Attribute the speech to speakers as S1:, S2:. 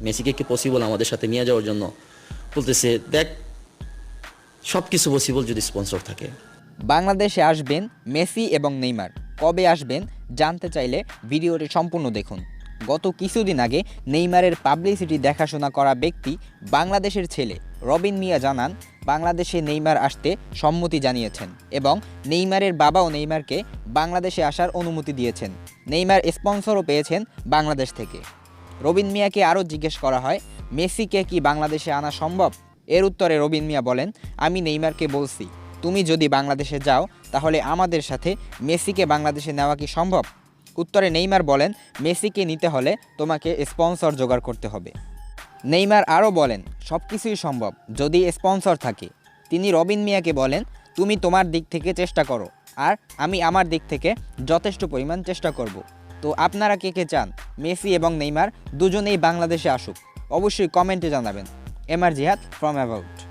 S1: মেসিকে কি পসিবল আমাদের সাথে নিয়ে যাওয়ার জন্য? বলতেছে দেখ, সব কিছু পসিবল যদি স্পন্সর থাকে।
S2: বাংলাদেশে আসবেন মেসি এবং নেইমার, কবে আসবেন জানতে চাইলে ভিডিওটি সম্পূর্ণ দেখুন। গত কিছুদিন আগে নেইমারের পাবলিসিটি দেখাশোনা করা ব্যক্তি বাংলাদেশের ছেলে রবিন মিয়া জানান বাংলাদেশে নেইমার আসতে সম্মতি জানিয়েছেন এবং নেইমারের বাবাও নেইমারকে বাংলাদেশে আসার অনুমতি দিয়েছেন। নেইমার স্পন্সরও পেয়েছেন বাংলাদেশ থেকে। রবিন মিয়াকে আরও জিজ্ঞেস করা হয়, মেসিকে কি বাংলাদেশে আনা সম্ভব? এর উত্তরে রবিন মিয়া বলেন, আমি নেইমারকে বলছি, তুমি যদি বাংলাদেশে যাও তাহলে আমাদের সাথে মেসিকে বাংলাদেশে নেওয়া কি সম্ভব? উত্তরে নেইমার বলেন, মেসিকে নিতে হলে তোমাকে স্পন্সর জোগাড় করতে হবে। নেইমার আরও বলেন, সব কিছুই সম্ভব যদি স্পন্সর থাকে। তিনি রবিন মিয়াকে বলেন, তুমি তোমার দিক থেকে চেষ্টা করো, আর আমি আমার দিক থেকে যথেষ্ট পরিমাণ চেষ্টা করব। তো আপনারা কে কে চান মেসি এবং নেইমার দুজনেই বাংলাদেশে আসুক? অবশ্যই কমেন্টে জানাবেন। এমআর জিহাদ ফ্রম অ্যাবাউট।